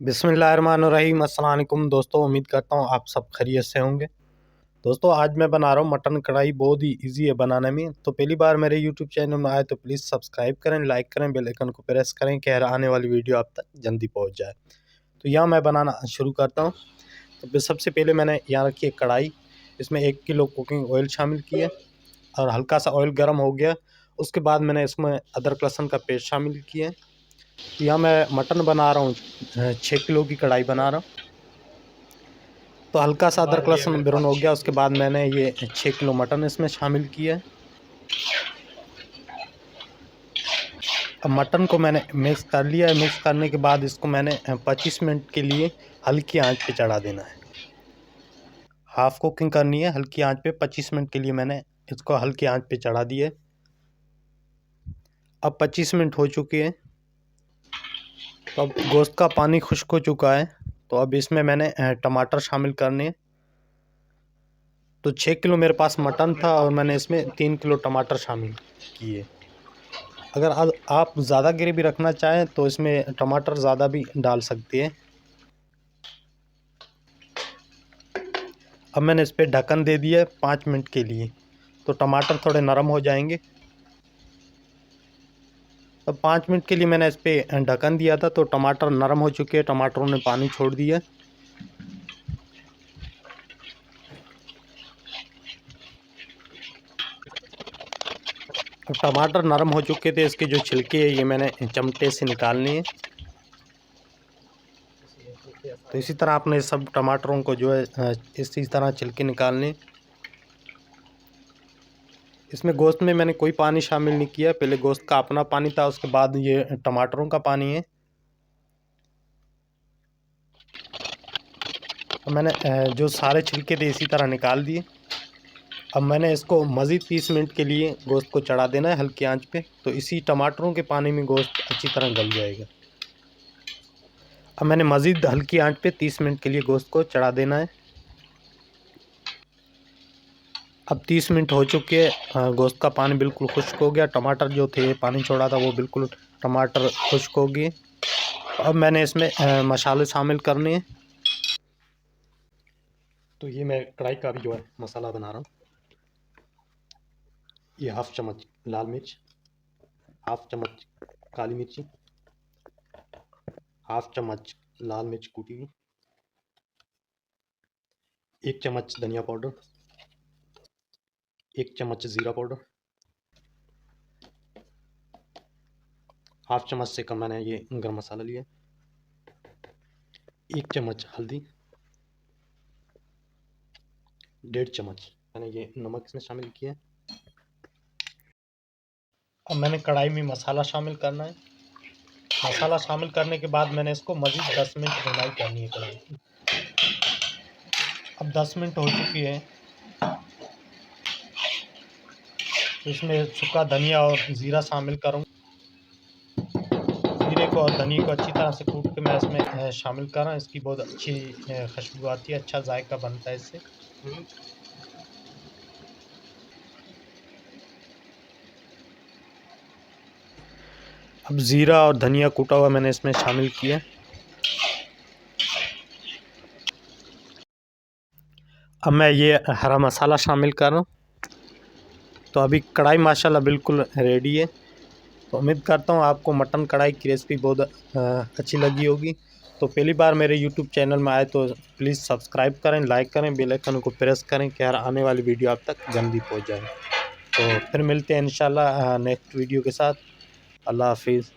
बिस्मिल्लाहिर्रहमानिर्रहीम। अस्सलाम वालेकुम दोस्तों, उम्मीद करता हूँ आप सब खैरियत से होंगे। दोस्तों आज मैं बना रहा हूँ मटन कढ़ाई। बहुत ही इजी है बनाने में। तो पहली बार मेरे यूट्यूब चैनल में आए तो प्लीज़ सब्सक्राइब करें, लाइक करें, बेल आइकन को प्रेस करें कि हर आने वाली वीडियो आप तक जल्दी पहुँच जाए। तो यहाँ मैं बनाना शुरू करता हूँ। तो सबसे पहले मैंने यहाँ रखी है कढ़ाई, इसमें 1 किलो कुकिंग ऑयल शामिल किया और हल्का सा ऑयल गर्म हो गया। उसके बाद मैंने इसमें अदरक लहसुन का पेस्ट शामिल किया। तो यहाँ मैं मटन बना रहा हूँ, 6 किलो की कढ़ाई बना रहा हूँ। तो हल्का सा अदरक लहसुन ब्राउन हो गया। उसके बाद मैंने ये 6 किलो मटन इसमें शामिल किया है। अब मटन को मैंने मिक्स कर लिया है। मिक्स करने के बाद इसको मैंने 25 मिनट के लिए हल्की आंच पे चढ़ा देना है। हाफ कुकिंग करनी है हल्की आंच पे। 25 मिनट के लिए मैंने इसको हल्की आंच पे चढ़ा दिया है। अब 25 मिनट हो चुके हैं। तो अब गोश्त का पानी खुश्क हो चुका है। तो अब इसमें मैंने टमाटर शामिल करने हैं। तो 6 किलो मेरे पास मटन था और मैंने इसमें 3 किलो टमाटर शामिल किए। अगर आप ज़्यादा ग्रेवी रखना चाहें तो इसमें टमाटर ज़्यादा भी डाल सकते हैं। अब मैंने इस पर ढक्कन दे दिया है 5 मिनट के लिए, तो टमाटर थोड़े नरम हो जाएंगे। तो 5 मिनट के लिए मैंने इस पर ढक्कन दिया था, तो टमाटर नरम हो चुके हैं। टमाटरों ने पानी छोड़ दिया। अब टमाटर नरम हो चुके थे, इसके जो छिलके हैं ये मैंने चमटे से निकालने हैं। तो इसी तरह आपने सब टमाटरों को जो है इसी तरह छिलके निकालने। इसमें गोश्त में मैंने कोई पानी शामिल नहीं किया। पहले गोश्त का अपना पानी था, उसके बाद ये टमाटरों का पानी है। तो मैंने जो सारे छिलके थे इसी तरह निकाल दिए। अब मैंने इसको मज़ीद 30 मिनट के लिए गोश्त को चढ़ा देना है हल्की आंच पे। तो इसी टमाटरों के पानी में गोश्त अच्छी तरह गल जाएगा। अब मैंने मज़ीद हल्की आंच पे 30 मिनट के लिए गोश्त को चढ़ा देना है। अब 30 मिनट हो चुके हैं। गोश्त का पानी बिल्कुल खुश्क हो गया। टमाटर जो थे पानी छोड़ा था वो बिल्कुल टमाटर खुश्क हो गए। अब मैंने इसमें मसाले शामिल करने हैं। तो ये मैं कढ़ाई का भी जो है मसाला बना रहा हूँ। ये 1/2 चम्मच लाल मिर्च, 1/2 चम्मच काली मिर्ची, 1/2 चम्मच लाल मिर्च कूटी हुई, 1 चम्मच धनिया पाउडर, 1 चम्मच ज़ीरा पाउडर, 1/2 चम्मच से कम मैंने ये गरम मसाला लिया, 1 चम्मच हल्दी, 1.5 चम्मच मैंने ये नमक इसमें शामिल किया। अब मैंने कढ़ाई में मसाला शामिल करना है। मसाला शामिल करने के बाद मैंने इसको मज़ीद 10 मिनट भुनाई करनी है कढ़ाई की। अब 10 मिनट हो चुकी है। तो इसमें सूखा धनिया और ज़ीरा शामिल करूँ। ज़ीरे को और धनिया को अच्छी तरह से कूट के मैं इसमें शामिल कर रहा हूँ। इसकी बहुत अच्छी खुशबू आती है, अच्छा जायका बनता है इससे। अब ज़ीरा और धनिया कूटा हुआ मैंने इसमें शामिल किया। अब मैं ये हरा मसाला शामिल कर रहा हूँ। तो अभी कढ़ाई माशाल्लाह बिल्कुल रेडी है। तो उम्मीद करता हूँ आपको मटन कढ़ाई की रेसिपी बहुत अच्छी लगी होगी। तो पहली बार मेरे यूट्यूब चैनल में आए तो प्लीज़ सब्सक्राइब करें, लाइक करें, बेल आइकन को प्रेस करें कि हर आने वाली वीडियो आप तक जल्दी पहुँच जाए। तो फिर मिलते हैं इंशाल्लाह नेक्स्ट वीडियो के साथ। अल्लाह हाफिज़।